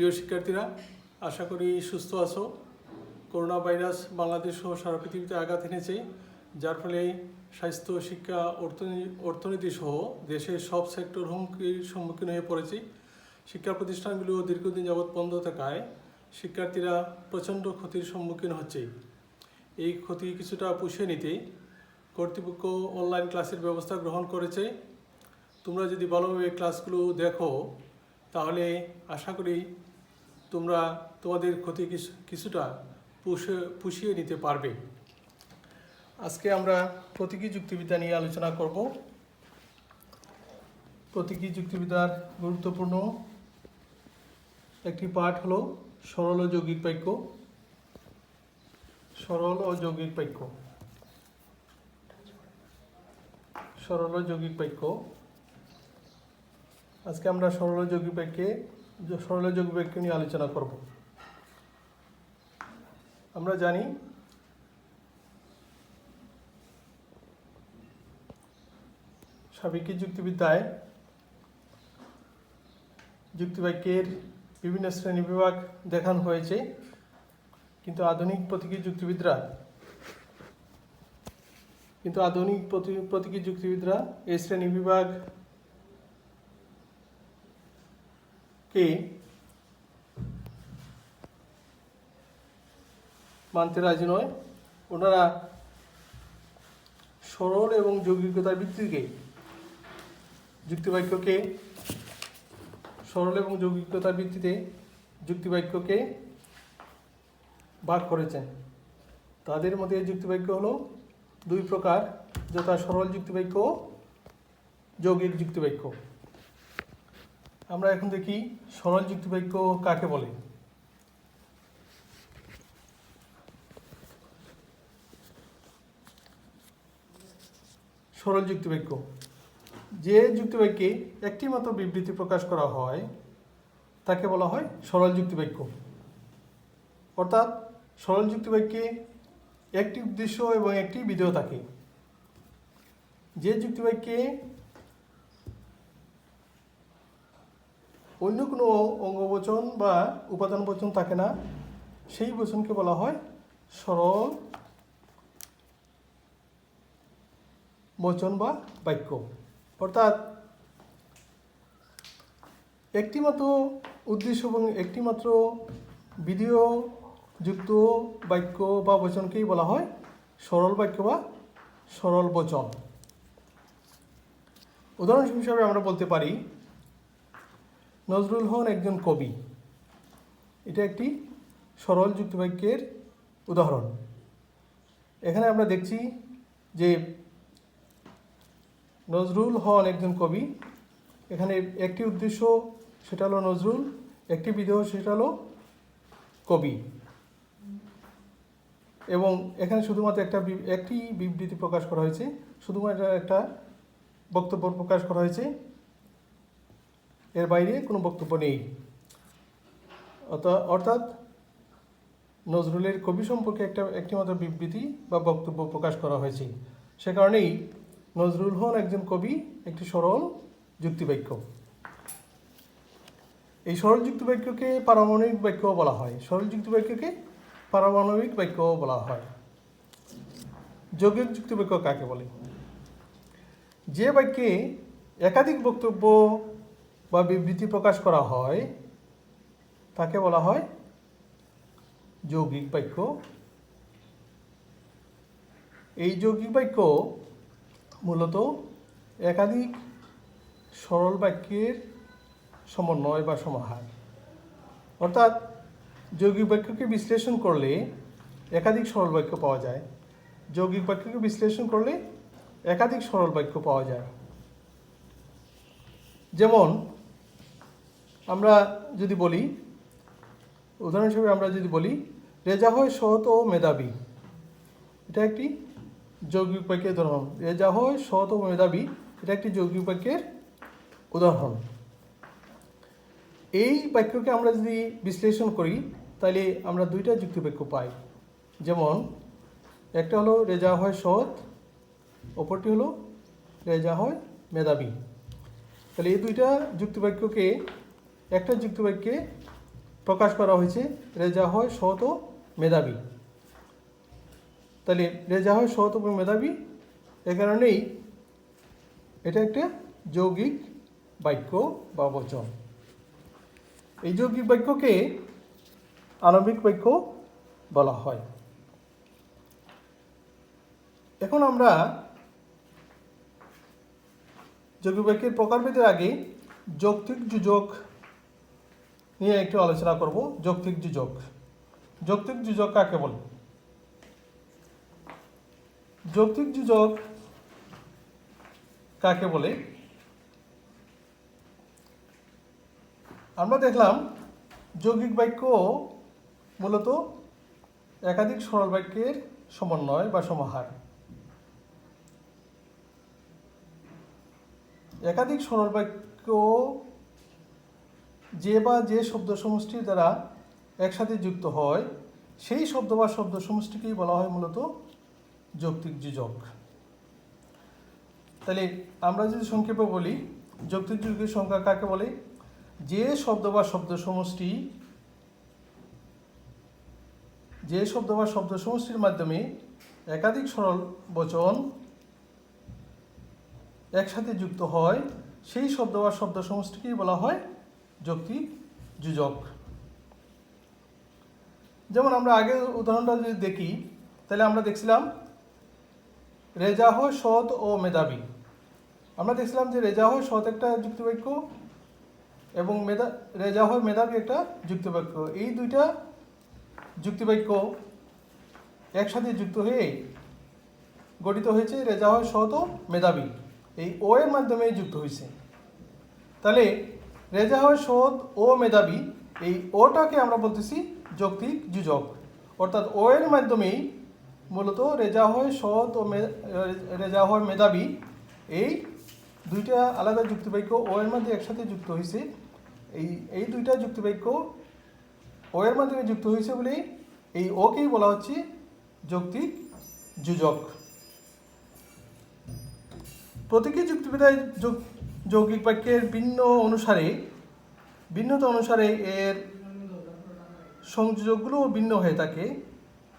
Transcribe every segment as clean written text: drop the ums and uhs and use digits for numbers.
প্রিয় শিক্ষার্থীরা, আশা করি সুস্থ আছো। করোনা ভাইরাস বাংলাদেশ সহ সারা পৃথিবীতে আঘাত এনেছে, যার ফলে স্বাস্থ্য, শিক্ষা, অর্থনীতি সহ দেশের সব সেক্টর হুমকির সম্মুখীন হয়ে পড়েছে। শিক্ষা প্রতিষ্ঠানগুলো দীর্ঘদিন যাবৎ বন্ধ থাকায় শিক্ষার্থীরা প্রচণ্ড ক্ষতির সম্মুখীন হচ্ছে। এই ক্ষতি কিছুটা পুষিয়ে নিতে কর্তৃপক্ষ অনলাইন ক্লাসের ব্যবস্থা গ্রহণ করেছে। তোমরা যদি ভালোভাবে ক্লাসগুলো দেখো তাহলে আশা করি তোমরা তোমাদের ক্ষতি কিছুটা পুষিয়ে নিতে পারবে। আজকে আমরা প্রতীকী যুক্তিবিদ্যা নিয়ে আলোচনা করব। প্রতীকী যুক্তিবিদ্যার গুরুত্বপূর্ণ একটি পাঠ হলো সরল ও যৌগিক বাক্য। সরল ও যৌগিক বাক্য। সরল ও যৌগিক বাক্য। আজকে আমরা সরল ও যৌগিক বাক্য নিয়ে আলোচনা করব। আমরা জানি সাবেকি যুক্তিবিদ্যায় যুক্তিবাক্যের বিভিন্ন শ্রেণী বিভাগ দেখানো হয়েছে, কিন্তু আধুনিক প্রতীকী যুক্তিবিদরা এই শ্রেণী বিভাগকে মানতে রাজি নয়। ওনারা সরল এবং যৌগিকতার ভিত্তিতে যুক্তিবাক্যকে ভাগ করেছেন। তাদের মধ্যে যুক্তিবাক্য হলো দুই প্রকার, যথা সরল যুক্তিবাক্য ও যৌগিক যুক্তিবাক্য। আমরা এখন দেখি সরল যুক্তিবাক্য কাকে বলে। সরল যুক্তিবাক্য, যে যুক্তিবাক্যে একটি মাত্র বিবৃতি প্রকাশ করা হয় তাকে বলা হয় সরল যুক্তিবাক্য। অর্থাৎ সরল যুক্তিবাক্যে একটি উদ্দেশ্য এবং একটি বিধেয় থাকে। যে যুক্তিবাক্যে অন্য কোনো অঙ্গবচন বা উপাদান বচন থাকে না, সেই বচনকে বলা হয় সরল বচন বা বাক্য। অর্থাৎ একটিমাত্র উদ্দেশ্য এবং একটিমাত্র বিধেয় যুক্ত বাক্য বা বচনকেই বলা হয় সরল বাক্য বা সরল বচন। উদাহরণ হিসাবে আমরা বলতে পারি নজরুল হন একজন কবি। এটা একটি সরল যুক্তিবাক্যের উদাহরণ। এখানে আমরা দেখছি যে নজরুল হন একজন কবি, এখানে একটি উদ্দেশ্য সেটা হলো নজরুল, একটি বিধেয় সেটা হলো কবি, এবং এখানে শুধুমাত্র একটি বিবৃতি প্রকাশ করা হয়েছে, শুধুমাত্র একটা বক্তব্য প্রকাশ করা হয়েছে, এর বাইরে কোনো বক্তব্য নেই। অর্থাৎ নজরুলের কবি সম্পর্কে একটিমাত্র বিবৃতি বা বক্তব্য প্রকাশ করা হয়েছে। সে কারণেই নজরুল হন একজন কবি একটি সরল যুক্তিবাক্য। এই সরল যুক্তিবাক্যকে পারমাণবিক বাক্য বলা হয়। যৌগিক যুক্তিবাক্য কাকে বলে? যে বাক্যে একাধিক বক্তব্য বা বিবৃতি প্রকাশ করা হয় তাকে বলা হয় যৌগিক বাক্য। এই যৌগিক বাক্য মূলত একাধিক সরল বাক্যের সমন্বয় বা সমাহার। অর্থাৎ যৌগিক বাক্যকে বিশ্লেষণ করলে একাধিক সরল বাক্য পাওয়া যায়। যৌগিক বাক্যকে বিশ্লেষণ করলে একাধিক সরল বাক্য পাওয়া যায়। যেমন আমরা যদি বলি, উদাহরণ হিসেবে আমরা যদি বলি রেজা হয় সৎ ও মেধাবী, এটা একটি যৌগিক বাক্যের উদাহরণ। রেজা হয় সৎ ও মেধাবী, এটা একটি যৌগিক বাক্যের উদাহরণ। এই বাক্যকে আমরা যদি বিশ্লেষণ করি তাহলে আমরা দুইটা যুক্তিবাক্য পাই। যেমন একটা হলো রেজা হয় সৎ, অপরটি হলো রেজা হয় মেধাবী। তাহলে এই দুইটা যুক্তিবাক্যকে একটা যুক্তিবাক্যে প্রকাশ করা হয়েছে রেজা হয় সৎ ও মেধাবী। তাহলে রেজা হয় সৎ ও মেধাবী, এ কারণেই এটা একটা যৌগিক বাক্য বা বচন। এই যৌগিক বাক্যকে আণবিক বাক্য বলা হয়। এখন আমরা যৌগিক বাক্যের প্রকারভেদের আগে যৌক্তিক যোজক নিয়ে একটু আলোচনা করব। যৌক্তিক যোজক, যৌক্তিক যোজক কাকে বলে? যৌক্তিক যোজক কাকে বলে? আমরা দেখলাম যৌগিক বাক্য মূলত একাধিক সরল বাক্যের সমন্বয় বা সমাহার। একাধিক সরল বাক্য যে বা যে শব্দ সমষ্টির দ্বারা একসাথে যুক্ত হয় সেই শব্দ বা শব্দ সমষ্টিকেই বলা হয় মূলত যৌক্তিক যোজক। তাহলে আমরা যদি সংক্ষেপে বলি, যৌক্তিক যোজকের সংজ্ঞা কাকে বলে? যে শব্দ বা শব্দ সমষ্টির মাধ্যমে একাধিক সরল বচন একসাথে যুক্ত হয় সেই শব্দ বা শব্দ সমষ্টিকেই বলা হয় যৌক্তিক যোজক। যেমন আমরা আগে উদাহরণটা যদি দেখি, তাহলে আমরা দেখছিলাম রেজা হয় সৎ ও মেধাবী। আমরা দেখছিলাম যে রেজা হয় সৎ একটা যুক্তিবাক্য এবং রেজা হয় মেধাবী একটা যুক্তিবাক্য। এই দুইটা যুক্তিবাক্য একসাথে যুক্ত হয়ে গঠিত হয়েছে রেজা হয় সৎ ও মেধাবী। এই ও এর মাধ্যমে যুক্ত হয়েছে। তাহলে রেজা হয় সৎ ও মেধাবী, এই ওটাকে আমরা বলতেছি যৌক্তিক যোজক। অর্থাৎ ও এর মাধ্যমেই মূলত রেজা হয় সৎ ও রেজা হয় মেধাবী, এই দুইটা আলাদা যুক্তিবাক্য ও এর মধ্যে একসাথে যুক্ত হয়েছে। এই দুইটা যুক্তিবাক্য ও এর মাধ্যমে যুক্ত হয়েছে বলেই এই ওকেই বলা হচ্ছে যৌক্তিক যোজক। প্রতীকী যুক্তিবিদ্যায় যৌগিক বাক্যের ভিন্নতা অনুসারে এর সংযোজকগুলো ভিন্ন হয়ে থাকে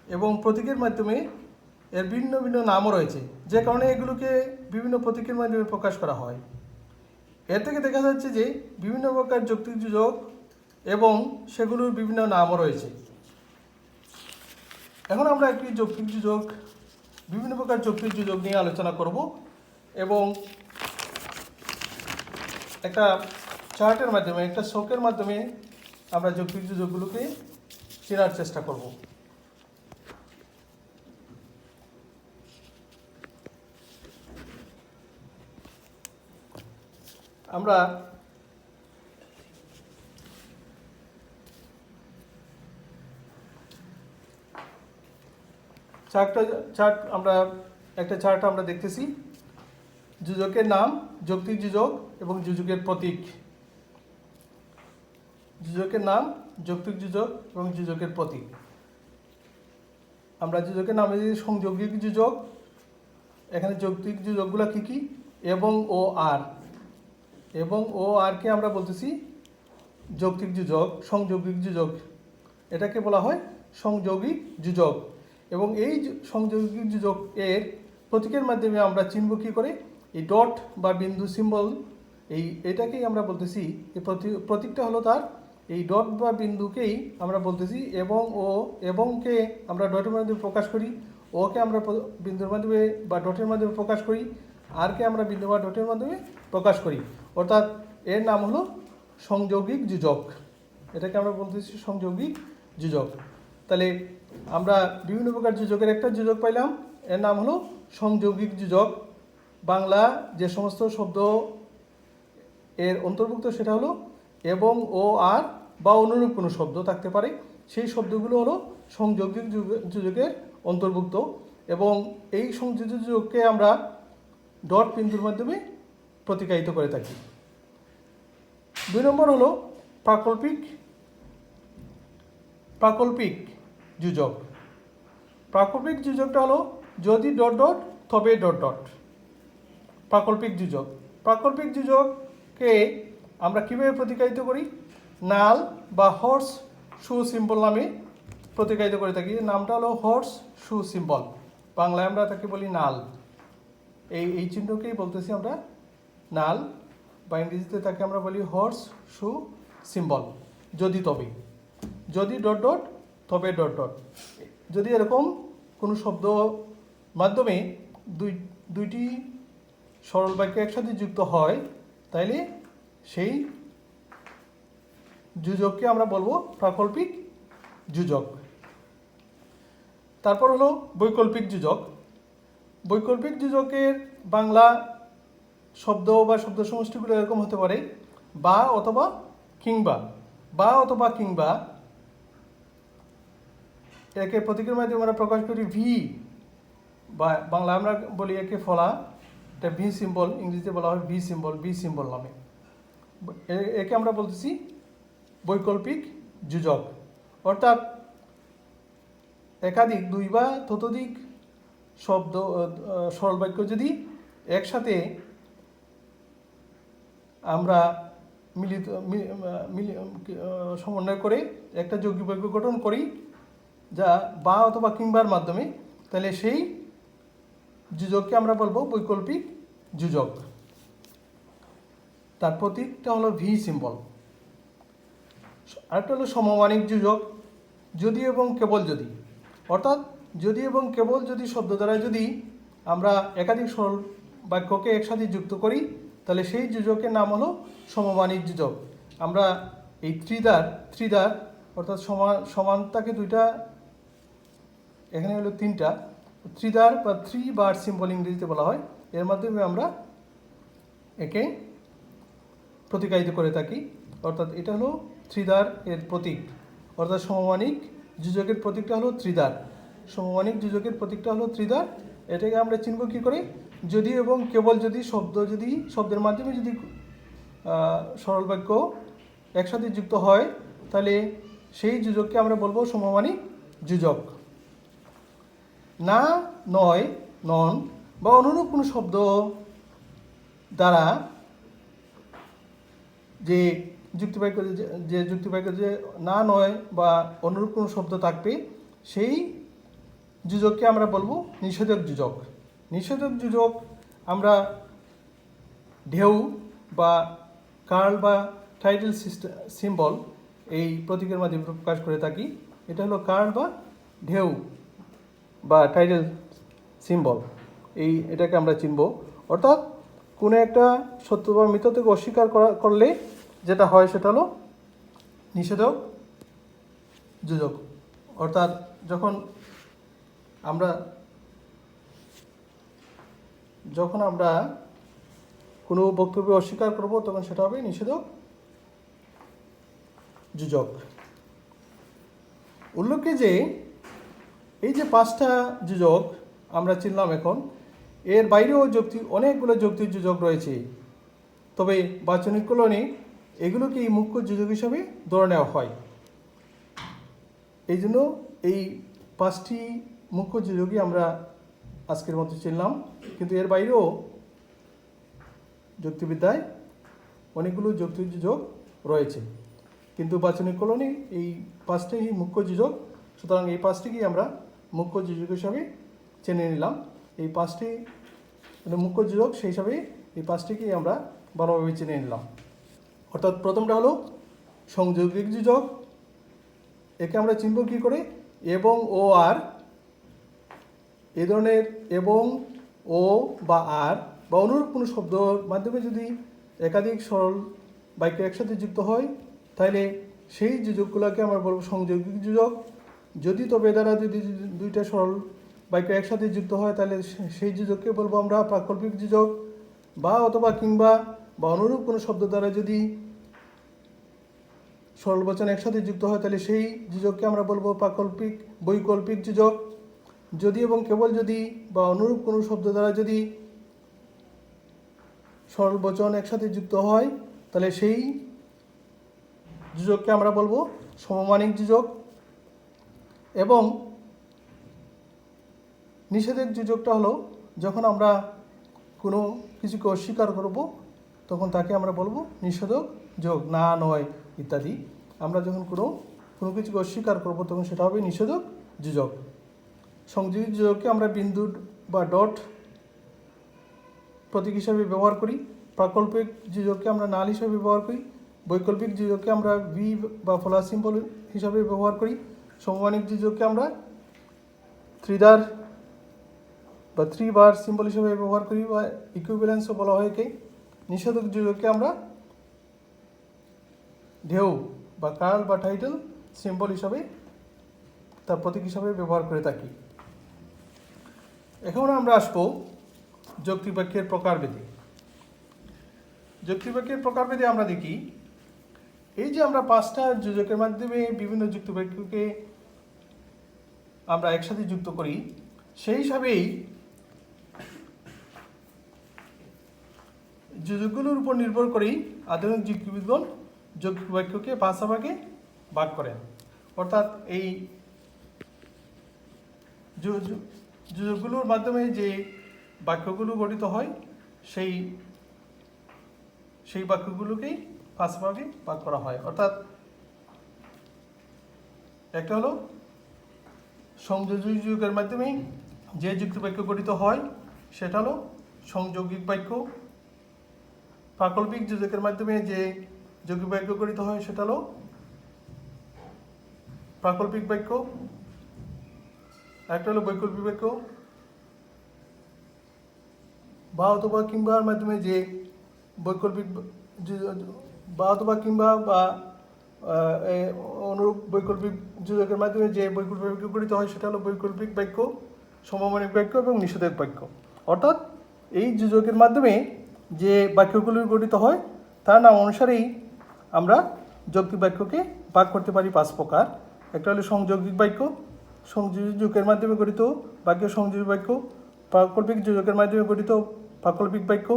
এবং প্রতীকের মাধ্যমে এর ভিন্ন ভিন্ন নামও রয়েছে, যে কারণে এগুলোকে বিভিন্ন প্রতীকের মাধ্যমে প্রকাশ করা হয়। এর থেকে দেখা যাচ্ছে যে বিভিন্ন প্রকার যৌক্তিক যোজক এবং সেগুলোর বিভিন্ন নামও রয়েছে। এখন আমরা একটি বিভিন্ন প্রকার যৌক্তিক যোজক নিয়ে আলোচনা করব এবং একটা চার্টের মাধ্যমে, একটা ছকের মাধ্যমে আমরা যৌক্তিক যোজকগুলোকে চেনার চেষ্টা করব। আমরা একটা চার্ট আমরা দেখতেছি। যোজকের নাম, যৌক্তিক যোজক এবং যোজকের প্রতীক। যোজকের নাম, যৌক্তিক যোজক এবং যোজকের প্রতীক। আমরা যোজকের নামে যদি সংযৌগিক যোজক, এখানে যৌক্তিক যোজকগুলো কি কি? এবং ও আর। এবং ও আরকে আমরা বলতেছি যৌক্তিক যোজক, সংযৌগিক যোজক। এটাকে বলা হয় সংযৌগিক যোজক। এবং এই সংযৌগিক যোজক এর প্রতীকের মাধ্যমে আমরা চিনব কি করে? এই ডট বা বিন্দু সিম্বল, এটাকেই আমরা বলতেছি, এই প্রতীকটা হলো তার এই ডট বা বিন্দুকেই আমরা বলতেছি এবং ও। এবংকে আমরা ডটের মাধ্যমে প্রকাশ করি, ওকে আমরা বিন্দুর মাধ্যমে বা ডটের মাধ্যমে প্রকাশ করি, আরকে আমরা বিন্দু বা ডটের মাধ্যমে প্রকাশ করি। অর্থাৎ এর নাম হলো সংযৌগিক যোজক। এটাকে আমরা বলতেছি সংযৌগিক যোজক। তাহলে আমরা বিভিন্ন প্রকার যোজকের একটা যোজক পাইলাম, এর নাম হলো সংযৌগিক যোজক। বাংলা যে সমস্ত শব্দ এর অন্তর্ভুক্ত সেটা হলো এবং ও আর বা অনুরূপ কোনো শব্দ থাকতে পারে, সেই শব্দগুলো হলো সংযৌগিক যোজকের অন্তর্ভুক্ত। এবং এই সংযুক্ত যোজককে আমরা ডট বিন্দুর মাধ্যমে প্রতিকায়িত করে থাকি। 2 নম্বর হলো প্রাকল্পিক যোজক। প্রাকল্পিক যোজকটা হলো যদি ডট ডট তবে ডট ডট। প্রাকল্পিক যোজককে আমরা কিভাবে প্রতিকায়িত করি? নাল বা হর্স শু সিম্বল নামে প্রতিকায়িত করে থাকি। নামটা হলো হর্স শু সিম্বল, বাংলায় আমরা তাকে বলি নাল। এই চিহ্নকেই বলতেছি আমরা নাল, বা ইংরেজিতে তাকে আমরা বলি হর্স শু সিম্বল। যদি তবে, যদি ডট ডট তবে ডট ডট, যদি এরকম কোনো শব্দ মাধ্যমে দুইটি সরল বাক্য একসাথে যুক্ত হয়, তাইলে সেই যোজককে আমরা বলবো প্রাকল্পিক যোজক। তারপর হলো বৈকল্পিক যোজক। বৈকল্পিক যোজকের বাংলা শব্দ বা শব্দ সমষ্টিগুলো এরকম হতে পারে বা অথবা কিংবা। বা অথবা কিংবা একে প্রতীকের মাধ্যমে আমরা প্রকাশ করি ভি, বা বাংলা আমরা বলি একে ফলা, এটা ভি সিম্বল, ইংরেজিতে বলা হয় ভি সিম্বল, বি সিম্বল নামে। একে আমরা বলতেছি বৈকল্পিক যোজক। অর্থাৎ একাধিক, দুই বা ততোধিক শব্দ সরল বাক্য যদি একসাথে আমরা সমন্বয় করে একটা যৌগিক বাক্য গঠন করি, যা বা অথবা কিংবার মাধ্যমে, তাহলে সেই যোজককে আমরা বলবো বৈকল্পিক যোজক। তার প্রতীকটা হলো ভি সিম্বল। আরেকটা হলো সমমানিক যোজক। যদি এবং কেবল যদি, অর্থাৎ যদি এবং কেবল যদি শব্দ দ্বারা যদি আমরা একাধিক সরল বাক্যকে একসাথে যুক্ত করি, তাহলে সেই যোজকের নাম হলো সমমানিক যোজক। আমরা এই ত্রিদার অর্থাৎ সমানতাকে দুইটা, এখানে হলো তিনটা, ত্রিদার বা থ্রি বার সিম্বল ইংরেজিতে বলা হয়, এর মাধ্যমে আমরা একে প্রতিকায়িত করে থাকি। অর্থাৎ এটা হলো ত্রিদার এর প্রতীক, অর্থাৎ সমমানিক যোজকের প্রতীকটা হলো ত্রিদার। সমমানিক যোজকের প্রতীকটা হলো ত্রিদার। এটাকে আমরা চিনব কী করে? যদি এবং কেবল যদি শব্দের মাধ্যমে যদি সরল বাক্য একসাথে যুক্ত হয়, তাহলে সেই যোজককে আমরা বলবো সমমানিক যোজক। না, নয়, নন বা অনুরূপ কোনো শব্দ দ্বারা যে যুক্তিবাক্য যে না, নয় বা অনুরূপ কোনো শব্দ থাকবে, সেই যোজককে আমরা বলবো নিষেধক যোজক। নিষেধক যোজক আমরা ঢেউ বা কার্ল বা টাইটেল সিম্বল এই প্রতীকের মাধ্যমে প্রকাশ করে থাকি। এটা হলো কার্ল বা ঢেউ বা টাইটেল সিম্বল, এটাকে আমরা চিনব। অর্থাৎ কোনো একটা সত্য বা মিথ্যা থেকে অস্বীকার করলে যেটা হয় সেটা হলো নিষেধক যোজক। অর্থাৎ যখন আমরা কোনো বক্তব্য অস্বীকার করব, তখন সেটা হবে নিষেধক যোজক। উল্লেখ্য যে এই যে 5টা যোজক আমরা চিনলাম, এখন এর বাইরেও অনেকগুলো যৌক্তিক যোজক রয়েছে, তবে বাচনিক কলনে এগুলোকেই মুখ্য যোজক হিসাবে ধরে নেওয়া হয়। এই জন্য এই 5টি মুখ্য যোজকই আমরা আজকের মতো চিনলাম, কিন্তু এর বাইরেও যুক্তিবিদ্যায় অনেকগুলো যৌক্তিক যোজক রয়েছে, কিন্তু বাচনিক কলনে এই 5টাই মুখ্য যোজক। সুতরাং এই 5টিকেই আমরা মুখ্য যোজক হিসাবে চেনে নিলাম। এই 5টি মুখ্য যোজক, সেই হিসাবে এই 5টিকেই আমরা ভালোভাবে চেনে নিলাম। অর্থাৎ প্রথমটা হলো সংযোগিক যোজক। একে আমরা চিনব কী করে? এবং ও আর, এ ধরনের এবং ও বা আর বা অনুরূপ কোনো শব্দর মাধ্যমে যদি একাধিক সরল বাক্য একসাথে যুক্ত হয়, তাহলে সেই যোজকগুলোকে আমরা বলবো সংযোগিক যোজক। যদি তবে দ্বারা যদি দুইটা সরল বাক্য একসাথে যুক্ত হয়, তাহলে সেই যোজককে বলবো আমরা প্রাকল্পিক যোজক। বা অথবা কিংবা বা অনুরূপ কোনো শব্দ দ্বারা যদি সরল বচন একসাথে যুক্ত হয়, তাহলে সেই যোজককে আমরা বলবো বৈকল্পিক যোজক। যদি এবং কেবল যদি বা অনুরূপ কোনো শব্দ দ্বারা যদি সরল বচন একসাথে যুক্ত হয়, তাহলে সেই যোজককে আমরা বলবো সমমানিক যোজক। এবং নিষেধক যোজকটা হলো যখন আমরা কোনো কিছুকে অস্বীকার করব, তখন তাকে আমরা বলবো নিষেধক যোগ। না, নয় ইত্যাদি। আমরা যখন কোনো কোনো কিছুকে অস্বীকার করব তখন সেটা হবে নিষেধক যোজক। সংযোগী যোজককে আমরা বিন্দু বা ডট প্রতীক হিসাবে ব্যবহার করি। প্রাকল্পিক যোজককে আমরা নাল হিসাবে ব্যবহার করি। বৈকল্পিক যোজককে আমরা ভি বা ফলার সিম্বল হিসাবে ব্যবহার করি। সমমানিক যোজককে আমরা ত্রিদার বা 3 বার সিম্বল হিসেবে ব্যবহার করি বা ইকুইভ্যালেন্সও বলা হয় একে। নিষেধক যোজককে আমরা ঢেউ বা কার্ল বা টাইটেল সিম্বল হিসাবে তার প্রতীক হিসাবে ব্যবহার করে থাকি। এখন আমরা আসবো যৌক্তিক বাক্যের প্রকারভেদে। যৌক্তিক বাক্যের প্রকারভেদে আমরা দেখি এই যে আমরা 5টা যোজকের মাধ্যমে বিভিন্ন যুক্ত বাক্যকে আমরা একসাথে যুক্ত করি, সেই হিসাবেই যোজকগুলোর উপর নির্ভর করেই আধুনিক যুক্তিবিদগণ যৌক্তিক বাক্যকে 5 ভাগে ভাগ করেন। অর্থাৎ এই যোজকগুলোর মাধ্যমে যে বাক্যগুলো গঠিত হয় সেই বাক্যগুলোকেই 5 ভাগে ভাগ করা হয়। অর্থাৎ একটা হলো সংযোজী যোজকের মাধ্যমে যে যুক্ত বাক্য গঠিত হয় সেটা হলো সংযৌগিক বাক্য। প্রাকল্পিক যোজকের মাধ্যমে যে যৌগিক বাক্য গঠিত হয় সেটা হলো প্রাকল্পিক বাক্য। একটা হলো বৈকল্পিক বাক্য। বা অথবা কিংবার মাধ্যমে যে বৈকল্পিক বা অথবা কিংবা বা অনুরূপ বৈকল্পিক যোজকের মাধ্যমে যে বৈকল্পিক বাক্য গঠিত হয় সেটা হলো বৈকল্পিক বাক্য, সমমানিক বাক্য এবং নিষেধক বাক্য। অর্থাৎ এই যোজকের মাধ্যমে যে বাক্যগুলি গঠিত হয় তার নাম অনুসারেই আমরা যৌক্তিক বাক্যকে ভাগ করতে পারি 5 প্রকার। একটা হলো সংযৌগিক বাক্য, সংযোজী যোজকের মাধ্যমে গঠিত বাক্য সংযোজী বাক্য। প্রাকল্পিক যোজকের মাধ্যমে গঠিত প্রাকল্পিক বাক্য।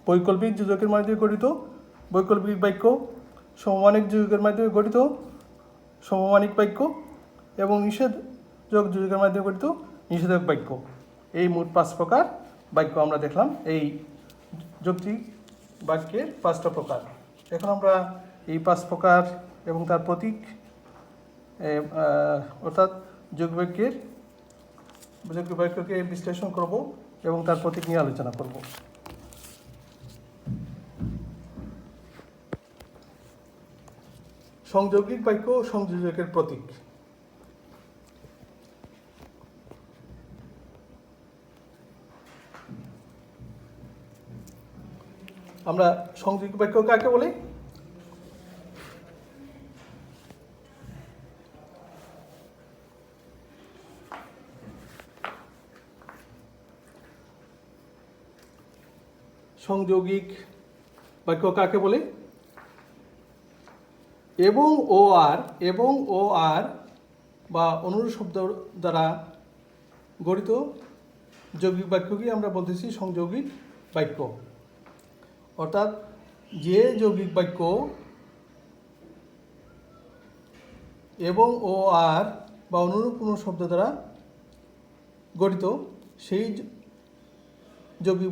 বৈকল্পিক যোজকের মাধ্যমে গঠিত বৈকল্পিক বাক্য। সমমানিক যোজকের মাধ্যমে গঠিত সমমানিক বাক্য এবং নিষেধক যোজকের মাধ্যমে গঠিত নিষেধক বাক্য। এই মোট 5 প্রকার বাক্য আমরা দেখলাম এই যৌক্তিক বাক্যের 5টা প্রকার। এখন আমরা এই 5 প্রকার এবং তার প্রতীক অর্থাৎ যৌগিক বাক্যকে বিশ্লেষণ করব এবং তার প্রতীক নিয়ে আলোচনা করব। সংযৌগিক বাক্য ও সংযোজকের প্রতীক। আমরা সংযৌগিক বাক্য কাকে বলি? সংযৌগিক বাক্য কাকে বলে? এবং ও আর বা অনুরূপ শব্দ দ্বারা গঠিত যৌগিক বাক্যকে আমরা বলতেছি সংযৌগিক বাক্য। অর্থাৎ যে যৌগিক বাক্য এবং ও আর বা অনুরূপ কোনো শব্দ দ্বারা গঠিত সেই যৌগিক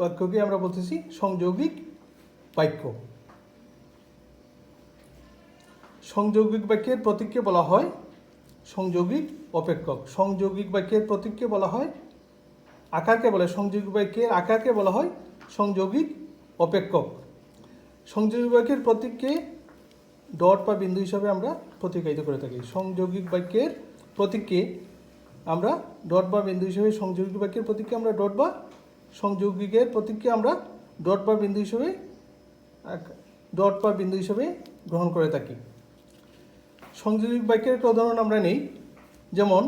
বাক্যকে আমরা বলতেছি সংযৌগিক বাক্য। সংযৌগিক বাক্যের প্রতীককে বলা হয় সংযৌগিক অপেক্ষক। সংযৌগিক বাক্যের প্রতীককে বলা হয় আকারকে বলে সংযৌগিক বাক্যের আকারকে বলা হয় সংযৌগিক অপেক্ষক। সংযৌগিক বাক্যের প্রতীককে ডট বা বিন্দু হিসাবে আমরা প্রতীকায়িত করে থাকি। সংযৌগিক বাক্যের প্রতীককে আমরা ডট বা বিন্দু হিসাবে সংযৌগিক বাক্যের প্রতীককে আমরা ডট বা সংযৌগিকের প্রতীককে আমরা ডট বা বিন্দু হিসাবে গ্রহণ করে থাকি। সংযৌগিক বাক্যের একটা উদাহরণ আমরা নেই, যেমন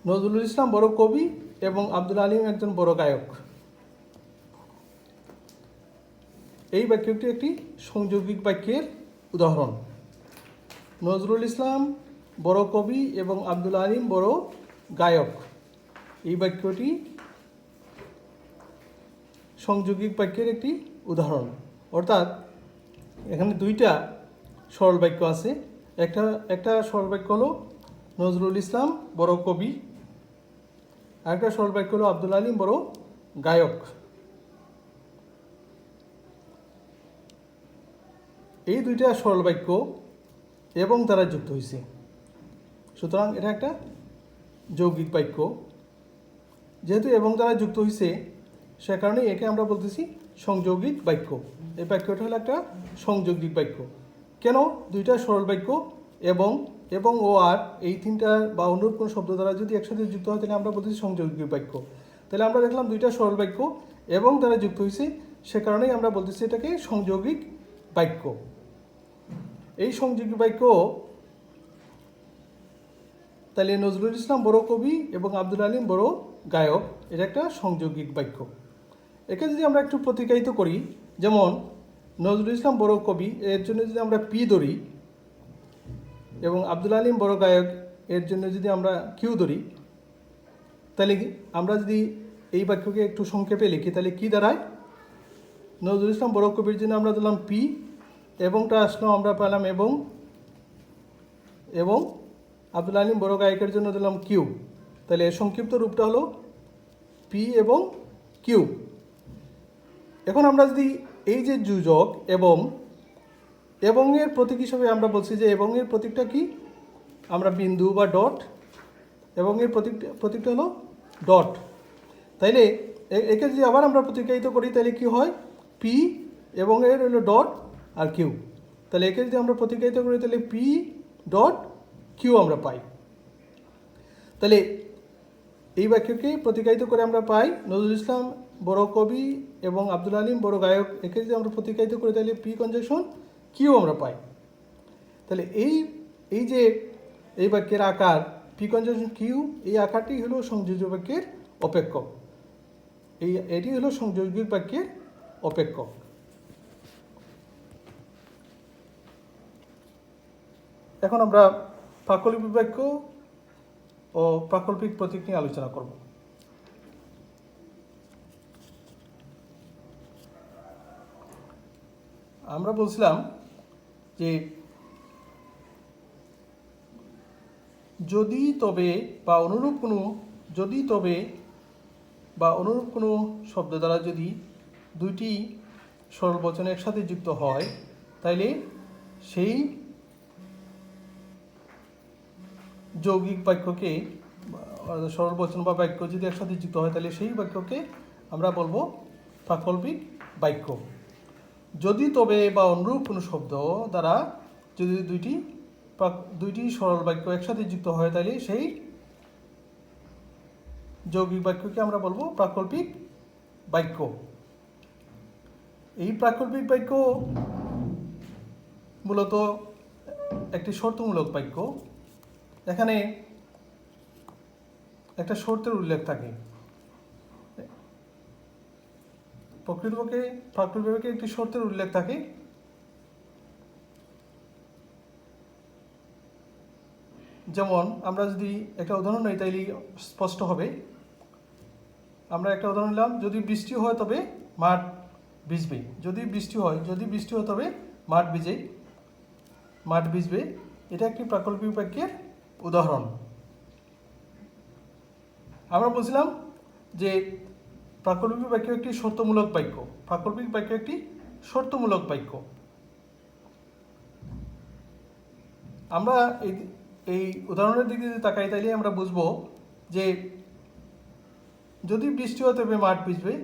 নজরুল ইসলাম বড় কবি এবং আব্দুল আলিম একজন বড় গায়ক। এই বাক্যটি একটি সংযৌগিক বাক্যের উদাহরণ। নজরুল ইসলাম বড় কবি এবং আব্দুল আলিম বড় গায়ক, এই বাক্যটি সংযৌগিক বাক্যের একটি উদাহরণ। অর্থাৎ এখানে 2টা সরল বাক্য আছে। একটা সরল বাক্য হলো নজরুল ইসলাম বড় কবি, আরেকটা সরল বাক্য হলো আব্দুল আলিম বড় গায়ক। এই 2টা সরল বাক্য এবং দ্বারা যুক্ত হয়েছে, সুতরাং এটা একটা যৌগিক বাক্য। যেহেতু এবং দ্বারা যুক্ত হয়েছে সে কারণে একে আমরা বলতেছি সংযৌগিক বাক্য। এই বাক্যটা হলো একটা সংযৌগিক বাক্য। কেন? দুইটা সরল বাক্য এবং ও আর এই তিনটা বা অনুরূপ কোনো শব্দ দ্বারা যদি একসাথে যুক্ত হয় তাহলে আমরা বলতেছি সংযৌগিক বাক্য। তাহলে আমরা দেখলাম দুইটা সরল বাক্য এবং দ্বারা যুক্ত হয়েছে, সে কারণেই আমরা বলতেছি এটাকে সংযৌগিক বাক্য। এই সংযৌগিক বাক্য তাহলে নজরুল ইসলাম বড় কবি এবং আব্দুল আলিম বড় গায়ক, এটা একটা সংযৌগিক বাক্য। একে যদি আমরা একটু প্রতিকায়িত করি, যেমন নজরুল ইসলাম বড় কবি এর জন্য যদি আমরা পি ধরি এবং আব্দুল আলিম বড় গায়ক এর জন্য যদি আমরা কিউ ধরি, তাহলে আমরা যদি এই বাক্যকে একটু সংক্ষেপে লিখি তাহলে কি দাঁড়ায়? নজরুল ইসলাম বড় কবির জন্য আমরা দিলাম পি, এবংটা আসলো আমরা পেলাম এবং আব্দুল আলিম বড় গায়কের জন্য দিলাম কিউ। তাহলে এর সংক্ষিপ্ত রূপটা হলো পি এবং কিউ। এখন আমরা যদি এই যে যোজক এবং এর প্রতীক হিসাবে আমরা বলছি যে এবং এর প্রতীকটা কি? আমরা বিন্দু বা ডট, এবং এর প্রতীকটা হলো ডট। তাইলে একে যদি আবার আমরা প্রতিকায়িত করি তাহলে কি হয়? পি এবং এর হলো ডট আর কিউ। তাহলে একে যদি আমরা প্রতিকায়িত করি তাহলে পি ডট কিউ আমরা পাই। তাহলে এই বাক্যকে প্রতিকায়িত করে আমরা পাই নজরুল ইসলাম বড় কবি এবং আব্দুল আলিম বড় গায়ক। একে যদি আমরা প্রতিকায়িত করি তাহলে পি কনজাংশন কিউ আমরা পাই। তাহলে এই যে এই বাক্যের আকার পি কনজাংশন কিউ, এই আকারটি হলো সংযোজক বাক্যের অপেক্ষক। এটি হলো সংযোজক বাক্যের অপেক্ষক। এখন আমরা প্রাকল্পিক বাক্য ও প্রাকল্পিক প্রতীক নিয়ে আলোচনা করব। আমরা বলছিলাম যে যদি তবে বা অনুরূপ কোনো শব্দ দ্বারা যদি দুইটি সরল বচন একসাথে যুক্ত হয় তাইলে সেই যৌগিক বাক্যকে, সরল বচন বা বাক্য যদি একসাথে যুক্ত হয় তাহলে সেই বাক্যকে আমরা বলবো প্রাকল্পিক বাক্য। যদি তবে বা অনুরূপ কোনো শব্দ দ্বারা যদি দুইটি সরল বাক্য একসাথে যুক্ত হয় তাহলে সেই যৌগিক বাক্যকে আমরা বলবো প্রাকল্পিক বাক্য। এই প্রাকল্পিক বাক্য মূলত একটি শর্তমূলক বাক্য। এখানে একটা শর্তের উল্লেখ থাকে। প্রকৃতপক্ষে প্রাকল্পিকে একটি শর্তের উল্লেখ থাকে। যেমন আমরা যদি একটা উদাহরণ নিই তাইলে স্পষ্ট হবে। আমরা একটা উদাহরণ নিলাম, যদি বৃষ্টি হয় তবে মাঠ ভিজবে। যদি বৃষ্টি হয় তবে মাঠ ভিজবে। এটা একটি প্রাকল্পিক বাক্যের উদাহরণ। আমরা বলছিলাম যে প্রাকল্পিক বাক্য একটি শর্তমূলক বাক্য। প্রাকল্পিক বাক্য একটি শর্তমূলক বাক্য। আমরা এই উদাহরণের দিকে যদি তাকাই তাইলে আমরা বুঝবো যে যদি বৃষ্টি হয় তবে মাঠ ভিজবে।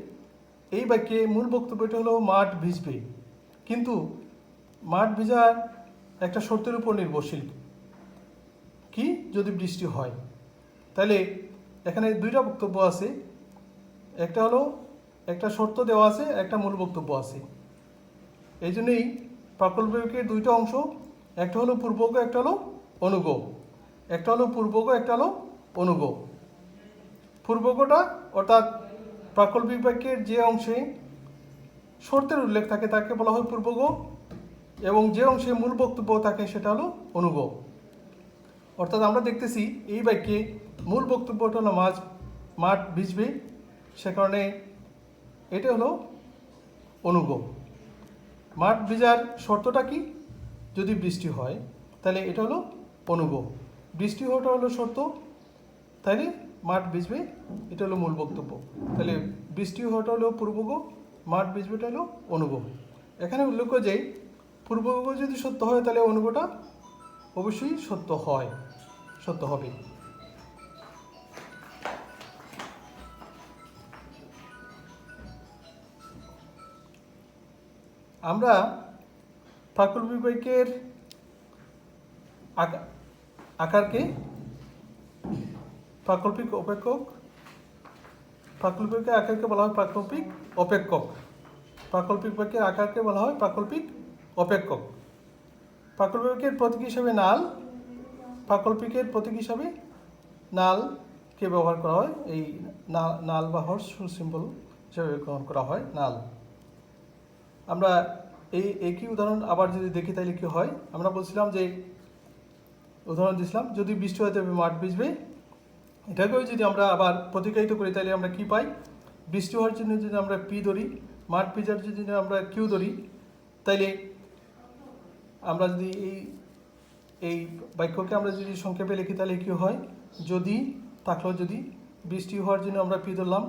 এই বাক্যে মূল বক্তব্যটা হলো মাঠ ভিজবে, কিন্তু মাঠ ভিজার একটা শর্তের উপর নির্ভরশীল। কি? যদি বৃষ্টি হয়। তাহলে এখানে দুইটা বক্তব্য আছে, একটা হলো একটা শর্ত দেওয়া আছে, একটা মূল বক্তব্য আছে। এই জন্যই প্রাকল্পিকের দুইটা অংশ, একটা হলো পূর্বক, একটা হলো অনুগ। একটা হলো পূর্বক, একটা হলো অনুগ। পূর্বকটা অর্থাৎ প্রাকল্পিক বাক্যের যে অংশে শর্তের উল্লেখ থাকে তাকে বলা হয় পূর্বক, এবং যে অংশে মূল বক্তব্য থাকে সেটা হলো অনুগ। অর্থাৎ আমরা দেখতেছি এই বাক্যে মূল বক্তব্যটা হলো মাঠ ভিজবে, সে কারণে এটা হলো অনুগ। মাঠ ভিজার শর্তটা কি? যদি বৃষ্টি হয়, তাহলে এটা হলো অনুগ। বৃষ্টি হওয়াটা হলো শর্ত, তাইলে মাঠ ভিজবে এটা হলো মূল বক্তব্য। তাহলে বৃষ্টি হওয়াটা হলো পূর্বগ, মাঠ ভিজবেটা হলো অনুগ। এখানে উল্লেখ্য যে পূর্বগ যদি সত্য হয় তাহলে অনুগটা অবশ্যই সত্য হবে। আমরা প্রাকল্পিক বাক্যের আকারকে প্রাকল্পিক অপেক্ষক, প্রাকল্পিক আকারকে বলা হয় প্রাকল্পিক অপেক্ষক। প্রাকল্পিক বাক্যের আকারকে বলা হয় প্রাকল্পিক অপেক্ষক। প্রাকল্পিক বাক্যের প্রতীক হিসাবে নাল, প্রাকল্পিকের প্রতীক হিসাবে নালকে ব্যবহার করা হয়। এই নাল বা হর্স সিম্বল হিসাবে গ্রহণ করা হয় নাল। আমরা এই একই উদাহরণ আবার যদি দেখি তাহলে কি হয়, আমরা বলছিলাম যে উদাহরণ দিয়েছিলাম, যদি বৃষ্টি হয় তবে মাঠ ভিজবে। এটাকেও যদি আমরা আবার প্রতিকায়িত করি তাহলে আমরা কি পাই, বৃষ্টি হওয়ার জন্য যদি আমরা পি ধরি, মাঠ ভিজার যদি আমরা কিউ ধরি, তাইলে আমরা যদি এই বাক্যকে আমরা যদি সংক্ষেপে লিখি তাহলে কি হয়, যদি থাকলেও যদি বৃষ্টি হওয়ার জন্য আমরা পি ধরলাম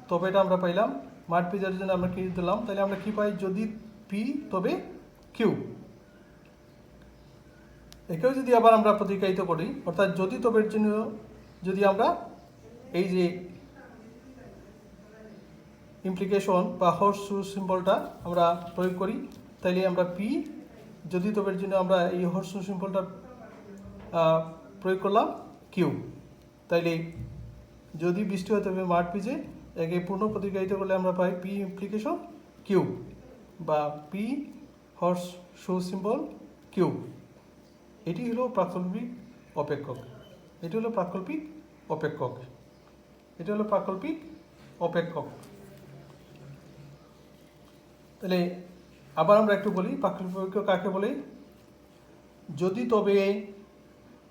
তবে এটা আমরা পাইলাম, মাঠ ভিজার জন্য আমরা কিউ ধরলাম, তাহলে আমরা কি পাই, যদি পি তবে কিউ। একেও যদি আবার আমরা প্রতিকায়িত করি, অর্থাৎ যদি তবের জন্য যদি আমরা এই যে ইমপ্লিকেশন বা হর্স সিম্বলটা আমরা প্রয়োগ করি, তাইলে আমরা পি, যদি তবের জন্য আমরা এই হর্স সিম্বলটা প্রয়োগ করলাম কিউ। তাইলে যদি বৃষ্টি হয় তবে মাঠ ভিজে, একে পূর্ণ প্রতিকায়িত করলে আমরা পাই পি ইমপ্লিকেশন কিউ বা পি হর্স সিম্বল কিউ। এটি হলো প্রাকল্পিক অপেক্ষক। এটি হলো প্রাকল্পিক অপেক্ষক। এটি হলো প্রাকল্পিক অপেক্ষক। তাহলে আবার আমরা একটু বলি প্রাকল্পিক অপেক্ষক কাকে বলে। যদি তবে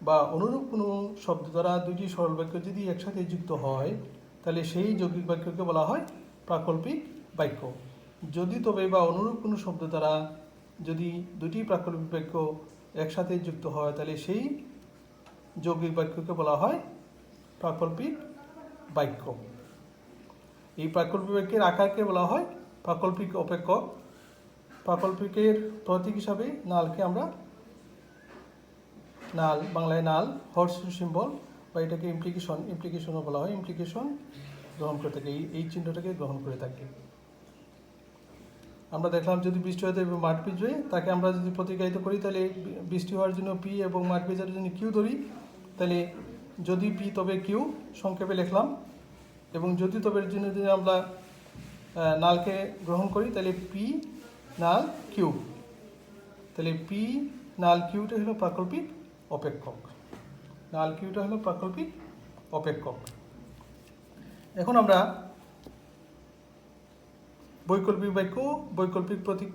বা অনুরূপ কোনো শব্দ দ্বারা দুইটি সরল বাক্য যদি একসাথে যুক্ত হয় তাহলে সেই যৌগিক বাক্যকে বলা হয় প্রাকল্পিক বাক্য। যদি তবে বা অনুরূপ কোনো শব্দ দ্বারা যদি দুটি প্রাকল্পিক বাক্য একসাথে যুক্ত হয় তাহলে সেই যৌগিক বাক্যকে বলা হয় প্রাকল্পিক বাক্য। এই প্রাকল্পিক বাক্যের আকারকে বলা হয় প্রাকল্পিক অপেক্ষক। প্রাকল্পিকের প্রতীক হিসাবে নালকে আমরা নাল, বাংলায় নাল, হর্স সিম্বল বা এটাকে ইমপ্লিকেশনও বলা হয়, ইমপ্লিকেশন গ্রহণ করে থাকে, এই চিহ্নটাকে গ্রহণ করে থাকে। আমরা দেখলাম যদি বৃষ্টি হয় তবে মাঠ ভিজবে, তাকে আমরা যদি প্রতিকায়িত করি তাহলে বৃষ্টি হওয়ার জন্য পি এবং মাঠ ভিজার জন্য কিউ ধরি, তাহলে যদি পি তবে কিউ সংক্ষেপে লিখলাম, এবং যদি তবের জন্য যদি আমরা নালকে গ্রহণ করি তাহলে পি নাল কিউ। তাহলে পি নাল কিউটা হলো প্রাকল্পিক অপেক্ষক। নাল কিউটা হলো প্রাকল্পিক অপেক্ষক। এখন আমরা বৈকল্পিক বাক্য, বৈকল্পিক প্রতীক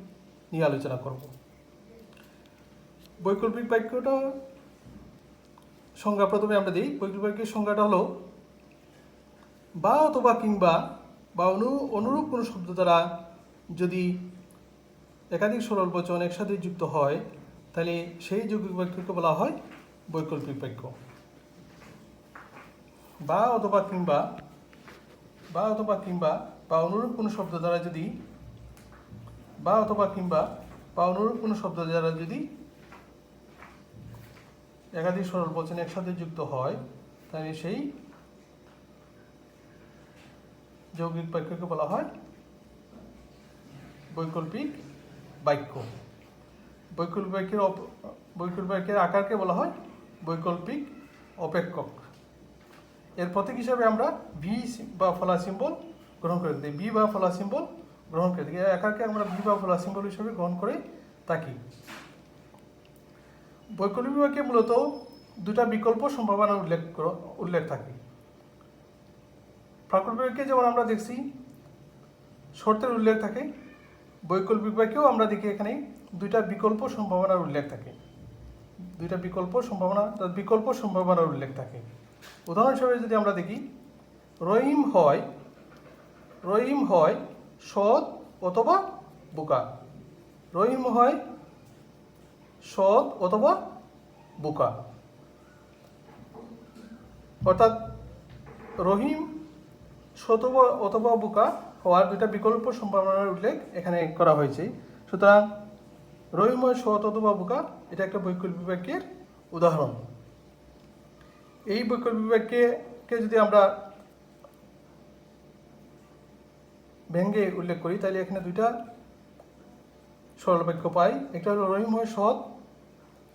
নিয়ে আলোচনা করব। বৈকল্পিক বাক্যটা সংজ্ঞা প্রথমে আমরা দিই। বৈকল্পিক বাক্যের সংজ্ঞাটা হলো বা অথবা কিংবা বা অনুরূপ কোনো শব্দ দ্বারা যদি একাধিক সরল বচন একসাথে যুক্ত হয় তাহলে সেই যৌগিক বাক্যকে বলা হয় বৈকল্পিক বাক্য। বা অথবা কিংবা, বা অথবা কিংবা বা অনুরূপ কোনো শব্দ দ্বারা যদি, বা অথবা কিংবা বা অনুরূপ কোনো শব্দ দ্বারা যদি একাধিক সরল বচন একসাথে যুক্ত হয় তাহলে সেই যৌগিক বাক্যকে বলা হয় বৈকল্পিক বাক্য। বৈকল্পিক বাক্যের আকারকে বলা হয় বৈকল্পিক অপেক্ষক। এর প্রতীক হিসাবে আমরা ভি বা ফলা সিম্বল গ্রহণ করে থাকি, বি বা ফলা সিম্বল গ্রহণ করে থাকি। এই আকারকে আমরা ভি বা ফলা সিম্বল হিসাবে গ্রহণ করে থাকি। বৈকল্পিক বাক্যে মূলত দুটা বিকল্প সম্ভাবনা উল্লেখ থাকে। প্রাকল্পিক বাক্যে যেমন আমরা দেখছি শর্তের উল্লেখ থাকে, বৈকল্পিক বাক্যেও আমরা দেখি এখানে দুইটা বিকল্প সম্ভাবনার উল্লেখ থাকে। দুইটা বিকল্প সম্ভাবনার উল্লেখ থাকে। উদাহরণ হিসেবে যদি আমরা দেখি, রহিম হয় সৎ অথবা বোকা। রহিম হয় সৎ অথবা বোকা। অর্থাৎ রহিম সৎ অথবা বোকা হওয়ার দুইটা বিকল্প সম্ভাবনার উল্লেখ এখানে করা হয়েছে। সুতরাং রহিম হয় সৎ অথবা বোকা, এটা একটা বৈকল্পিক বাক্যের উদাহরণ। এই বৈকল্পিক বাক্যকে যদি আমরা ভেঙ্গে উল্লেখ করি তাহলে এখানে দুইটা সরল বাক্য পাই। একটা হলো রহিম হয় সৎ,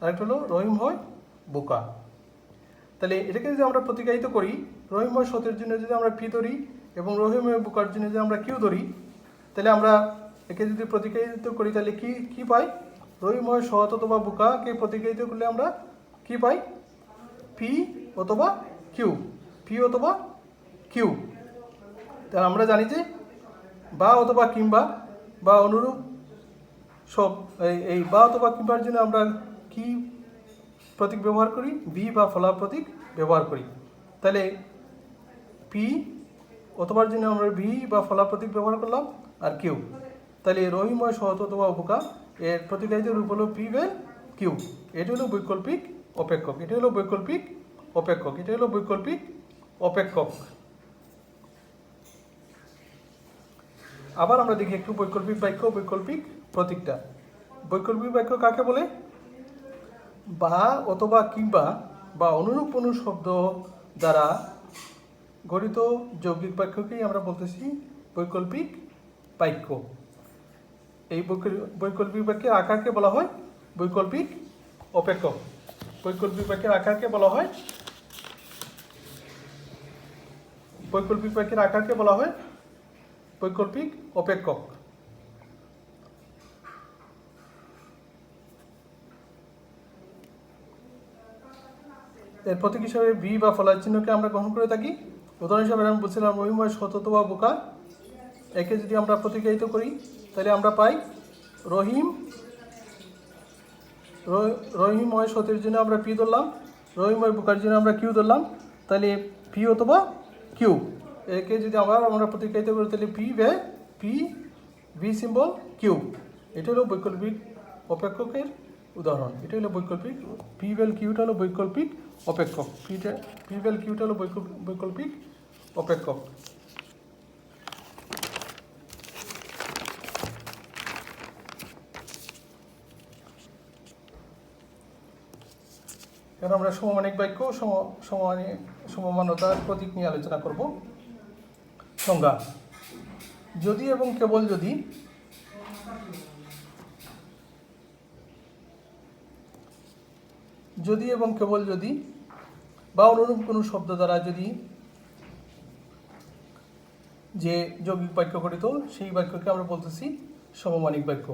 আর একটা হলো রহিম হয় বোকা। তাহলে এটাকে যদি আমরা প্রতিকায়িত করি, রহিম হয় সতের জন্য যদি আমরা পি ধরি এবং রহিম হয় বোকার জন্য যদি আমরা কিউ ধরি, তাহলে আমরা একে যদি প্রতিকায়িত করি তাহলে কি পাই? রহিম হয় সৎ অথবা বোকাকে প্রতিকায়িত করলে আমরা কি পাই? পি অথবা কিউ, পি অথবা কিউ। তাহলে আমরা জানি যে বা অথবা কিংবা বা অনুরূপ সব এই বা অথবা কিংবার জন্য আমরা কি প্রতীক ব্যবহার করি? বি বা ফলা প্রতীক ব্যবহার করি। তাহলে পি অথবার জন্য আমরা ভি বা ফলা প্রতীক ব্যবহার করলাম, আর কিউ। তাহলে রহিম হয় সৎ অথবা বোকা এর প্রতিকায়িত রূপ হলো পি বাই কিউ। এটি হলো বৈকল্পিক অপেক্ষক, এটি হলো বৈকল্পিক অপেক্ষক, এটি হলো বৈকল্পিক অপেক্ষক। আবার আমরা দেখি একটু বৈকল্পিক বাক্য, বৈকল্পিক প্রতীকটা। বৈকল্পিক বাক্য কাকে বলে? বা অথবা কিংবা বা অনুরূপ কোনো শব্দ দ্বারা গঠিত যৌগিক বাক্যকেই আমরা বলতেছি বৈকল্পিক বাক্য। এই বৈকল্পিক বাক্যের আকারকে বলা হয় বৈকল্পিক অপেক্ষক। বৈকল্পিক বাক্যের আকারকে বলা হয় বৈকল্পিক বাক্যের আকারকে বলা হয় বৈকল্পিক অপেক্ষক। এর প্রতীক হিসাবে বি বা ফলার চিহ্নকে আমরা গ্রহণ করে থাকি। উদাহরণ হিসাবে আমি বলছিলাম রহিম হয় সৎ অথবা বোকা, একে যদি আমরা প্রতিকায়িত করি তাহলে আমরা পাই রহিম হয় সতের জন্য আমরা পি ধরলাম, রহিম হয় বোকার জন্য আমরা কিউ ধরলাম। তাহলে পি অথবা কিউ, একে যদি আমরা প্রতিকায়িত করি তাহলে পি ভি সিম্বল কিউ। এটা হলো বৈকল্পিক অপেক্ষকের উদাহরণ। এটা হলো বৈকল্পিক পি বেল কিউটা হলো বৈকল্পিক অপেক্ষক। পি বেল কিউটা হলো বৈকল্পিক অপেক্ষক। এখন আমরা সমমানিক বাক্য সমমানতার প্রতীক নিয়ে আলোচনা করব। সংজ্ঞা: যদি এবং কেবল যদি এবং কেবল যদি বা অনুরূপ কোনো শব্দ দ্বারা যদি যে যৌগিক বাক্য গঠিত সেই বাক্যকে আমরা বলতেছি সমমানিক বাক্য।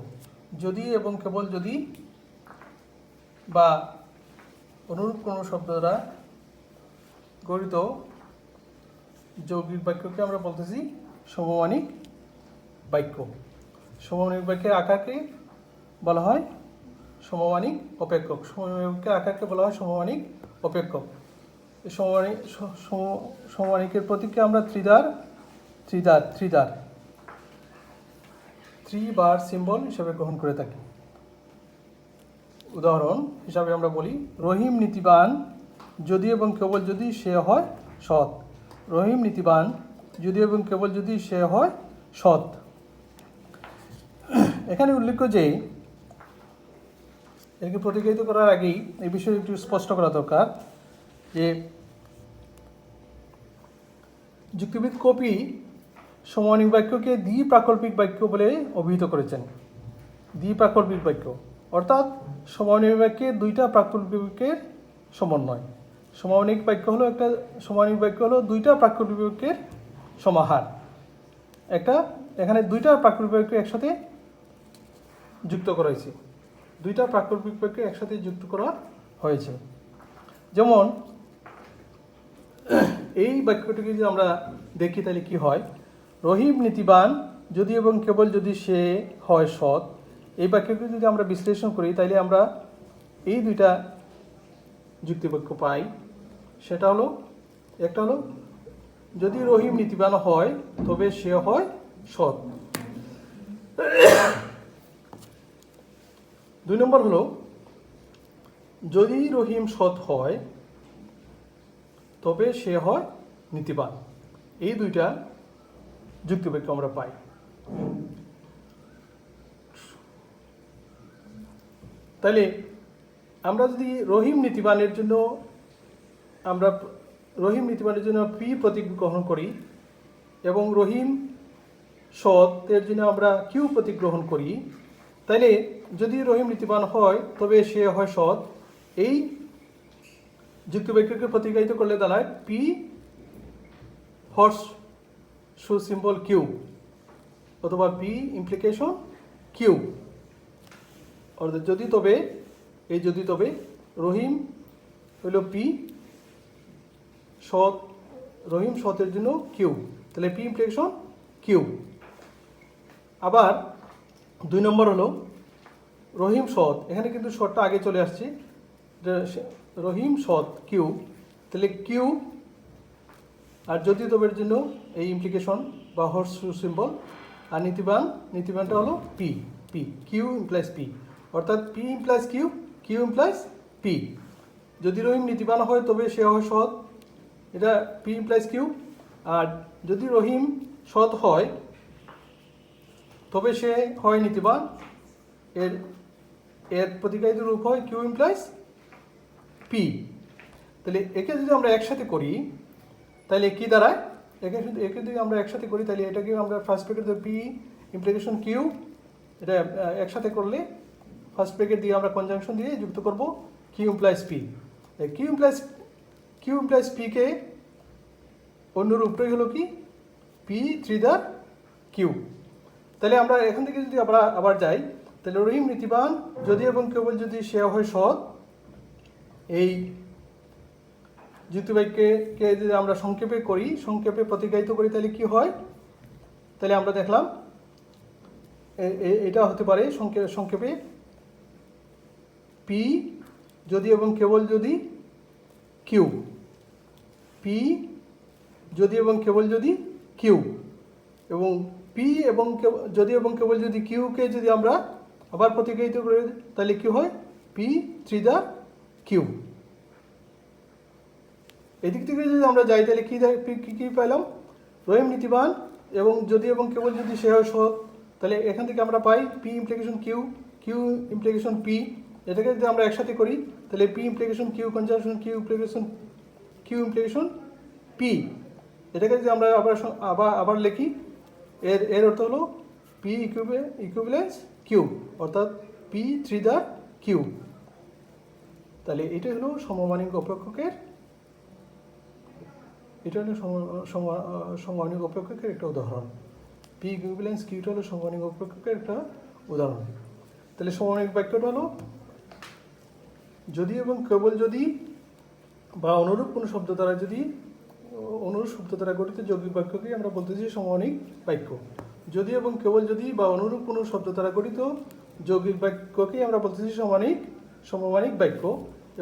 যদি এবং কেবল যদি বা অনুরূপ কোনো শব্দ দ্বারা গঠিত যৌগিক বাক্যকে আমরা বলতেছি সমমানিক বাক্য। সমমানিক বাক্যের আকারকে বলা হয় সমমানিক অপেক্ষক। সমমানিক বাক্যের আকারকে বলা হয় সমমানিক অপেক্ষক। সমমানিকের প্রতীককে আমরা থ্রি বার সিম্বল হিসাবে গ্রহণ করে থাকি। উদাহরণ হিসাবে আমরা বলি রহিম নীতিবান যদি এবং কেবল যদি সে হয় সৎ। রহিম নীতিবান যদি এবং কেবল যদি সে হয় সৎ। এখানে উল্লেখ্য যে একে প্রতিকায়িত করার আগেই এই বিষয়ে একটু স্পষ্ট করা দরকার যে যুক্তিবিদ কপি সমমানিক বাক্যকে দ্বিপ্রাকল্পিক বাক্য বলে অভিহিত করেছেন। দ্বিপ্রাকল্পিক বাক্য অর্থাৎ সমমানিক বাক্যে দুইটা প্রাকল্পিক বাক্যের সমন্বয়। সমমানিক বাক্য হলো দুইটা প্রাকল্পিক বাক্যের সমাহার। এখানে দুইটা প্রাকল্পিক বাক্য একসাথে যুক্ত করা হয়েছে। দুইটা প্রাকল্পিক বাক্য একসাথে যুক্ত করা হয়েছে। যেমন এই বাক্যটিকে যদি আমরা দেখি তাহলে কি হয়? রহিম নীতিবান যদি এবং কেবল যদি সে হয় সৎ। এই বাক্যকে যদি আমরা বিশ্লেষণ করি তাহলে আমরা এই দুইটা যুক্তিবাক্য পাই। সেটা হলো একটা হলো যদি রহিম নীতিবান হয় তবে সে হয় সৎ। 2 নম্বর হলো যদি রহিম সৎ হয় তবে সে হয় নীতিবান। এই দুইটা যুক্তিবাক্য আমরা পাই। তাহলে আমরা যদি রহিম নীতিবানের জন্য পি প্রতীক গ্রহণ করি এবং রহিম সৎ-এর জন্য আমরা কিউ প্রতীক গ্রহণ করি, তাহলে যদি রহিম নীতিবান হয় তবে সে হয় সৎ। এই যুক্ত বাক্যকে প্রতিনিধিত্ব করলে দাঁড়ায় পি হর্স শু সিম্বল কিউ অথবা পি ইমপ্লিকেশন কিউ। অর্থাৎ যদি তবে রহিম হইল পি, সৎ রহিম সতের জন্য কিউ, তাহলে পি ইমপ্লিকেশন কিউ। আবার 2 নম্বর হলো রহিম সৎ, এখানে কিন্তু সৎটা আগে চলে আসছে, রহিম সৎ কিউ, তাহলে কিউ আর যদি তবের জন্য এই ইমপ্লিকেশন বা হর্স সিম্বল, আর নীতিবানটা হলো পি কিউ ইমপ্লাইজ পি, অর্থাৎ P implies Q, Q implies P. যদি রহিম নীতিবান হয় তবে সে হয় সৎ, এটা পি ইমপ্লাইজ কিউ। আর যদি রহিম সৎ হয় তবে সে হয় নীতিবান, এর প্রতিকারিত রূপ হয় কিউ ইমপ্লাইজ পি। তাহলে একে যদি আমরা একসাথে করি তাহলে কি দাঁড়ায়, একে যদি আমরা একসাথে করি তাহলে এটাকে আমরা first bracket P implication Q, এটা একসাথে করলে ফার্স্ট ব্র্যাকেট দিয়ে আমরা কনজাংশন দিয়ে যুক্ত করব Q implies P. Q implies পিকে অন্য রূপটাই হলো কি পি 3 কিউ। তাহলে আমরা এখান থেকে যদি আবার যাই, তাহলে রহিম নীতিবান যদি এবং কেবল যদি সে হয় সৎ, এই যুক্তিবাক্যকে যদি আমরা সংক্ষেপে প্রতিকারিত করি তাহলে কি হয়, তাহলে আমরা দেখলাম এটা হতে পারে সংক্ষেপে পি যদি এবং কেবল যদি কিউ, পি যদি এবং কেবল যদি কিউ, এবং পি এবং যদি এবং কেবল যদি কিউকে যদি আমরা আবার প্রতিকারিত করি তাহলে কি হয় পি 3 কিউ। এদিক থেকে যদি আমরা যাই তাহলে কি পাইলাম, রহিম নীতিবান এবং যদি এবং কেবল যদি সে হয় সৎ, তাহলে এখান থেকে আমরা পাই P implication Q, Q implication P. এটাকে যদি আমরা একসাথে করি তাহলে P implication Q conjunction Q implication P. এটাকে যদি আমরা আবার লিখি, এর অর্থ হলো পি ইকুইভ্যালেন্স কিউ, অর্থাৎ পি 3 কিউ। তাহলে এটা হলো সমমানিক অপেক্ষকের একটা উদাহরণ। পি ইকুইভ্যালেন্স কিউটা হলো সমমানিক অপেক্ষকের একটা উদাহরণ। তাহলে সমমানিক বাক্যটা হলো যদি এবং কেবল যদি বা অনুরূপ কোনো শব্দ দ্বারা গঠিত যৌগিক বাক্যকে আমরা বলতেছি সমমানিক বাক্য। যদি এবং কেবল যদি বা অনুরূপ কোনো শব্দ দ্বারা গঠিত যৌগিক বাক্যকে আমরা বলতেছি সমমানিক বাক্য,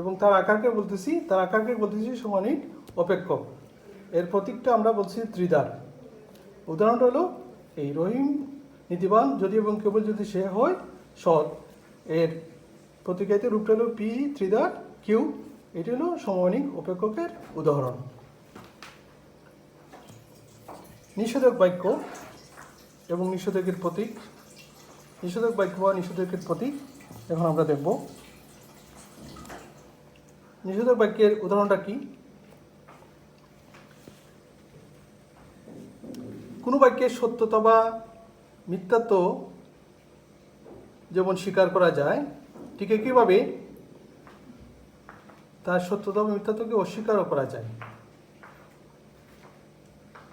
এবং তার আকারকে বলতেছি সমমানিক অপেক্ষক। এর প্রতীকটা আমরা বলছি 3 উদাহরণটা হলো এই রহিম নীতিবান যদি এবং কেবল যদি সে হয় সৎ, এর প্রতিকারিত রূপটা হলো পি 3 কিউ। এটি হলো সমমানিক অপেক্ষকের উদাহরণ। নিষেধক বাক্য এবং নিষেধকের প্রতীক, নিষেধক বাক্য বা নিষেধকের প্রতীক এখন আমরা দেখব। নিষেধক বাক্যের উদাহরণটা কি, কোনো বাক্যের সত্যতা বা মিথ্যাত্ব যেমন স্বীকার করা যায়, ঠিক একইভাবে তার সত্যতা বা মিথ্যাত্বকে অস্বীকারও করা যায়।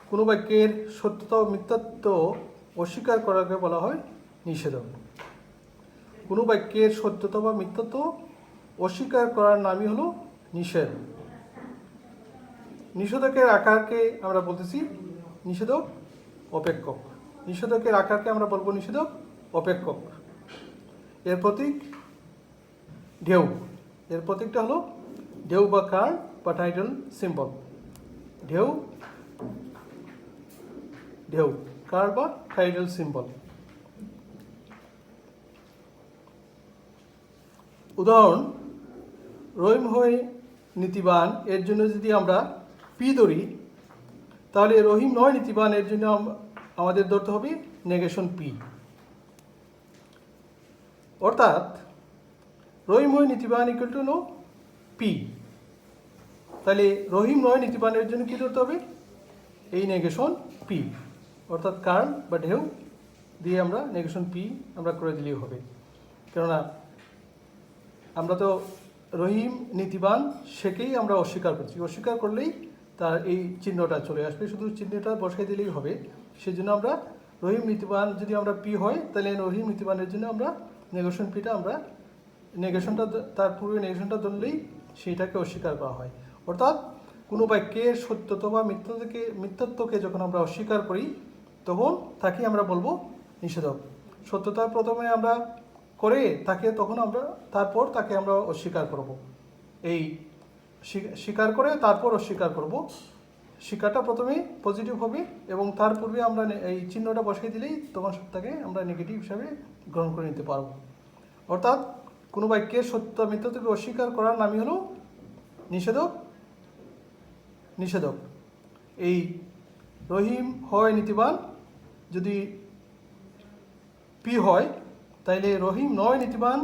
কোনো বাক্যের সত্যতা ও মিথ্যাত্ব অস্বীকার করাকে বলা হয় নিষেধক। কোনো বাক্যের সত্যতা বা মিথ্যাত্ব অস্বীকার করার নামই হলো নিষেধ। নিষেধকের আকারকে আমরা বলতেছি নিষেধক অপেক্ষক। নিষেধকের আকারকে আমরা বলবো নিষেধক অপেক্ষক। এর প্রতীক ঢেউ। এর প্রতীকটা হলো ঢেউ বা কার বা টাইডাল সিম্বল। ঢেউ কার বা টাইডাল সিম্বল। উদাহরণ, রহিম হয় নীতিবান এর জন্য যদি আমরা পি ধরি, তাহলে রহিম নয় নীতিবান এর জন্য আমাদের ধরতে হবে নেগেশন পি। অর্থাৎ রহিম হয় নীতিবান ইকুয়াল টু হলো পি। তাহলে রহিম নয় নীতিবানের জন্য কী করতে হবে? এই নেগেশন পি, অর্থাৎ কার্ল বা ঢেউ দিয়ে আমরা নেগেশন পি আমরা করে দিলেই হবে। কেননা আমরা তো রহিম নীতিবান সেকেই আমরা অস্বীকার করছি, অস্বীকার করলেই তার এই চিহ্নটা চলে আসবে, শুধু চিহ্নটা বসাই দিলেই হবে। সেই জন্য আমরা রহিম নীতিবান যদি আমরা পি হয়, তাহলে রহিম নীতিবানের জন্য আমরা নেগেশন পিটা আমরা নেগেশনটা তার পূর্বে নেগেশনটা ধরলেই সেইটাকে অস্বীকার করা হয়। অর্থাৎ কোনো বাক্যের সত্যতা বা মিথ্যাত্বকে যখন আমরা অস্বীকার করি তখন তাকে আমরা বলবো নিষেধক। সত্যতা প্রথমে আমরা করে তখন আমরা তারপর তাকে আমরা অস্বীকার করব। এই স্বীকার করে তারপর অস্বীকার করব। স্বীকারটা প্রথমে পজিটিভ হবে এবং তার পূর্বে আমরা এই চিহ্নটা বসিয়ে দিলেই তখন তাকে আমরা নেগেটিভ হিসাবে গ্রহণ করে নিতে পারব। অর্থাৎ কোনো বাক্যের সত্য মিথ্যাকে অস্বীকার করার নামই হলো নিষেধক। নিষেধক এই রহিম হয় নীতিবান যদি পি হয়, তাইলে রহিম নয় নীতিবান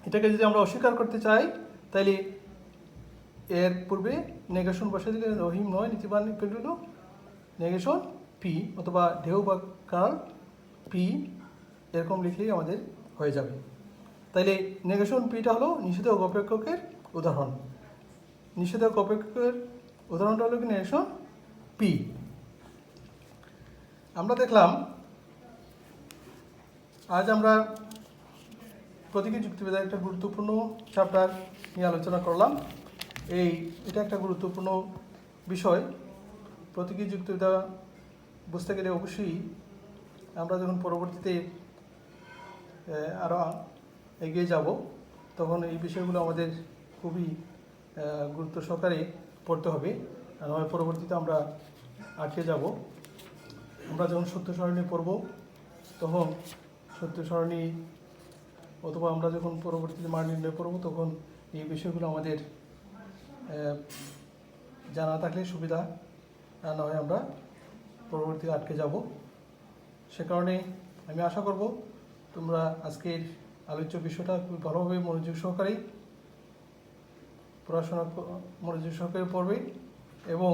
এটাকে যদি আমরা অস্বীকার করতে চাই তাইলে এর পূর্বে নেগেশন বসে দিলে রহিম নয় নীতিবান পেল নেগেশন পি অথবা ঢেউ বা কার্ল পি এরকম লিখলেই আমাদের হয়ে যাবে। তাইলে নেগেশন পিটা হলো নিষেধক অপেক্ষকের উদাহরণ। নিষেধক অপেক্ষকের উদাহরণটা হলো কি নেগেশন পি। আমরা দেখলাম আজ আমরা প্রতীকী যুক্তিবিদ্যার একটা গুরুত্বপূর্ণ চ্যাপ্টার নিয়ে আলোচনা করলাম। এটা একটা গুরুত্বপূর্ণ বিষয়। প্রতীকী যুক্তিবিদ্যা বুঝতে গেলে অবশ্যই আমরা যখন পরবর্তীতে আরও এগিয়ে যাব তখন এই বিষয়গুলো আমাদের খুবই গুরুত্ব সহকারে পড়তে হবে, নয় পরবর্তীতে আমরা আটকে যাব। আমরা যখন সত্য সারণী পড়ব তখন সত্য সারণী অথবা আমরা যখন পরবর্তীতে মান নির্ণয় করব তখন এই বিষয়গুলো আমাদের জানা থাকলে সুবিধা, আর না হয় আমরা পরবর্তীতে আটকে যাব। সে কারণে আমি আশা করব তোমরা আজকের আলোচ্য বিষয়টা খুব ভালোভাবে মনোযোগ সহকারে পড়াশোনা মনোযোগ সহকারে পড়বে এবং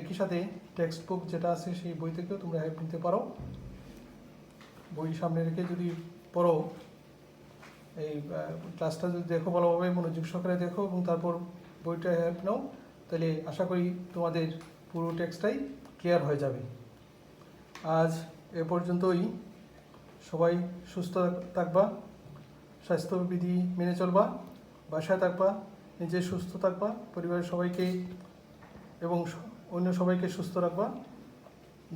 একই সাথে টেক্সট বুক যেটা আছে সেই বই থেকেও তোমরা হেল্প নিতে পারো। বই সামনে রেখে যদি পড়ো, এই ক্লাসটা যদি দেখো ভালোভাবে মনোযোগ সহকারে দেখো এবং তারপর বইটা হেল্প নাও, তাহলে আশা করি তোমাদের পুরো টেক্সটটাই ক্লিয়ার হয়ে যাবে। আজ এ পর্যন্তই। সবাই সুস্থ থাকবা, স্বাস্থ্যবিধি মেনে চলবা, বাসায় থাকবা, নিজে সুস্থ থাকবা, পরিবারের সবাইকে এবং অন্য সবাইকে সুস্থ রাখবা।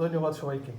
ধন্যবাদ সবাইকে।